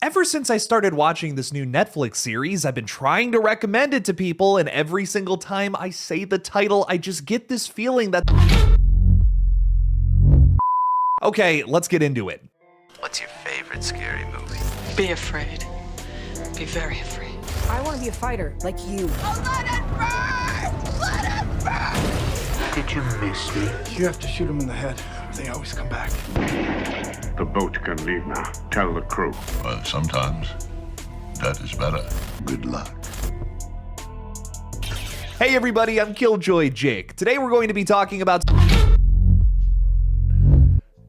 Ever since I started watching this new Netflix series, I've been trying to recommend it to people, and every single time I say the title, I just get this feeling that... Okay, let's get into it. What's your favorite scary movie? Be afraid. Be very afraid. I want to be a fighter, like you. Oh, let it burn! Let it burn! Did you miss me? You have to shoot them in the head. They always come back. The boat can leave now. Tell the crew. Well, sometimes that is better. Good luck. Hey everybody, I'm Killjoy Jake. Today we're going to be talking about...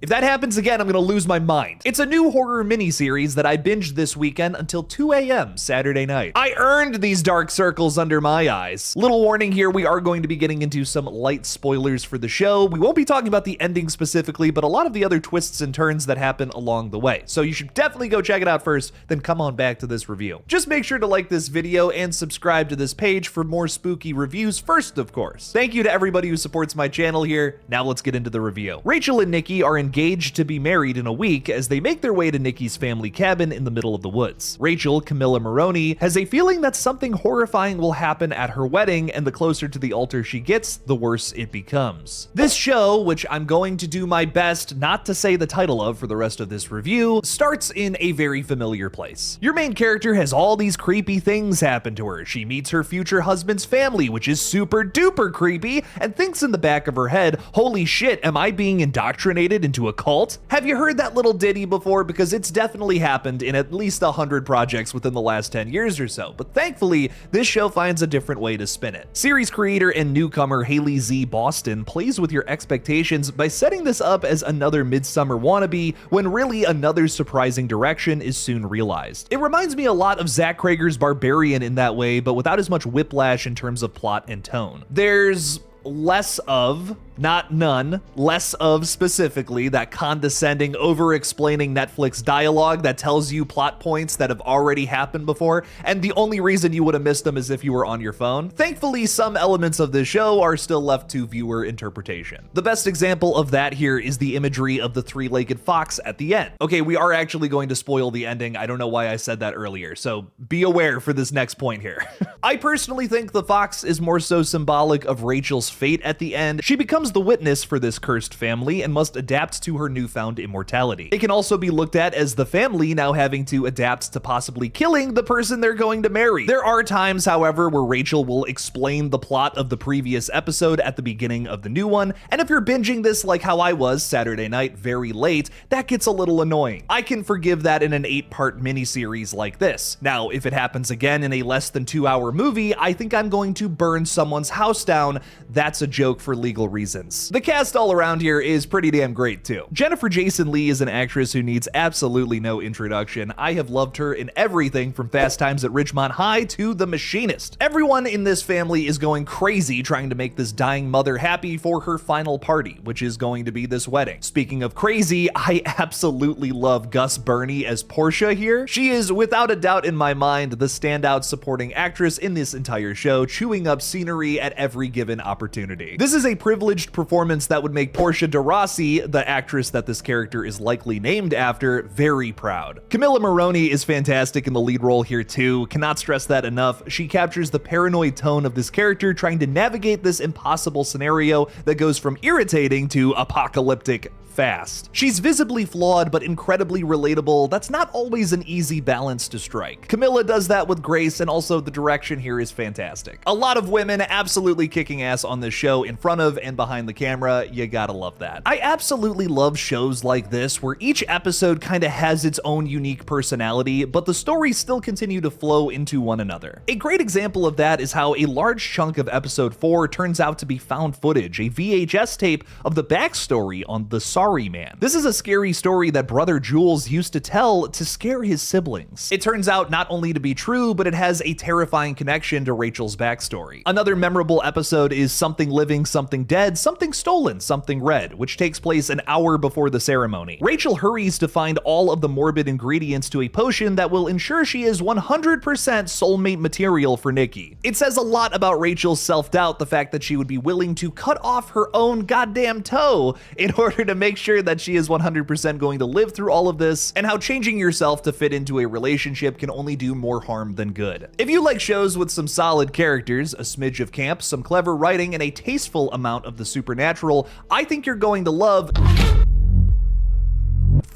If that happens again, I'm gonna lose my mind. It's a new horror miniseries that I binged this weekend until 2 a.m. Saturday night. I earned these dark circles under my eyes. Little warning here, we are going to be getting into some light spoilers for the show. We won't be talking about the ending specifically, but a lot of the other twists and turns that happen along the way. So you should definitely go check it out first, then come on back to this review. Just make sure to like this video and subscribe to this page for more spooky reviews first, of course. Thank you to everybody who supports my channel here. Now let's get into the review. Rachel and Nikki are engaged to be married in a week as they make their way to Nikki's family cabin in the middle of the woods. Rachel, Camilla Maroney, has a feeling that something horrifying will happen at her wedding, and the closer to the altar she gets, the worse it becomes. This show, which I'm going to do my best not to say the title of for the rest of this review, starts in a very familiar place. Your main character has all these creepy things happen to her. She meets her future husband's family, which is super duper creepy, and thinks in the back of her head, holy shit, am I being indoctrinated into a cult? Have you heard that little ditty before? Because it's definitely happened in at least 100 projects within the last 10 years or so, but thankfully, this show finds a different way to spin it. Series creator and newcomer Haley Z. Boston plays with your expectations by setting this up as another Midsummer wannabe, when really another surprising direction is soon realized. It reminds me a lot of Zach Crager's Barbarian in that way, but without as much whiplash in terms of plot and tone. There's less of, not none, less of specifically, that condescending, over-explaining Netflix dialogue that tells you plot points that have already happened before, and the only reason you would have missed them is if you were on your phone. Thankfully, some elements of this show are still left to viewer interpretation. The best example of that here is the imagery of the three-legged fox at the end. Okay, we are actually going to spoil the ending. I don't know why I said that earlier, so be aware for this next point here. I personally think the fox is more so symbolic of Rachel's fate at the end. She becomes the witness for this cursed family and must adapt to her newfound immortality. It can also be looked at as the family now having to adapt to possibly killing the person they're going to marry. There are times, however, where Rachel will explain the plot of the previous episode at the beginning of the new one, and if you're binging this like how I was Saturday night very late, that gets a little annoying. I can forgive that in an 8-part miniseries like this. Now, if it happens again in a less than 2-hour movie, I think I'm going to burn someone's house down. That's a joke for legal reasons. The cast all around here is pretty damn great too. Jennifer Jason Leigh is an actress who needs absolutely no introduction. I have loved her in everything from Fast Times at Ridgemont High to The Machinist. Everyone in this family is going crazy trying to make this dying mother happy for her final party, which is going to be this wedding. Speaking of crazy, I absolutely love Gus Burney as Portia here. She is without a doubt in my mind the standout supporting actress in this entire show, chewing up scenery at every given opportunity. This is a privileged performance that would make Portia de Rossi, the actress that this character is likely named after, very proud. Camilla Maroney is fantastic in the lead role here too. Cannot stress that enough. She captures the paranoid tone of this character trying to navigate this impossible scenario that goes from irritating to apocalyptic fast. She's visibly flawed but incredibly relatable. That's not always an easy balance to strike. Camilla does that with grace, and also the direction here is fantastic. A lot of women absolutely kicking ass on this show in front of and behind the camera. You gotta love that. I absolutely love shows like this where each episode kind of has its own unique personality, but the stories still continue to flow into one another. A great example of that is how a large chunk of episode 4 turns out to be found footage, a VHS tape of the backstory on the Sorry Man. This is a scary story that brother Jules used to tell to scare his siblings. It turns out not only to be true, but it has a terrifying connection to Rachel's backstory. Another memorable episode is Something Living, Something Dead, Something Stolen, Something Red, which takes place an hour before the ceremony. Rachel hurries to find all of the morbid ingredients to a potion that will ensure she is 100% soulmate material for Nikki. It says a lot about Rachel's self-doubt, the fact that she would be willing to cut off her own goddamn toe in order to make make sure that she is 100% going to live through all of this, and how changing yourself to fit into a relationship can only do more harm than good. If you like shows with some solid characters, a smidge of camp, some clever writing, and a tasteful amount of the supernatural, I think you're going to love...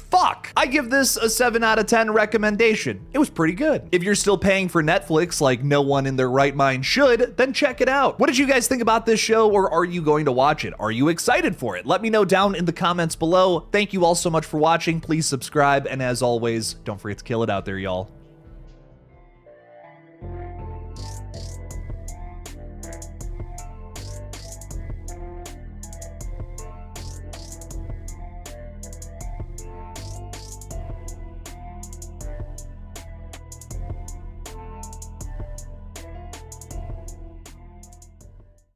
Fuck! I give this a 7 out of 10 recommendation. It was pretty good. If you're still paying for Netflix like no one in their right mind should, then check it out. What did you guys think about this show, or are you going to watch it? Are you excited for it? Let me know down in the comments below. Thank you all so much for watching. Please subscribe, and as always, don't forget to kill it out there, y'all.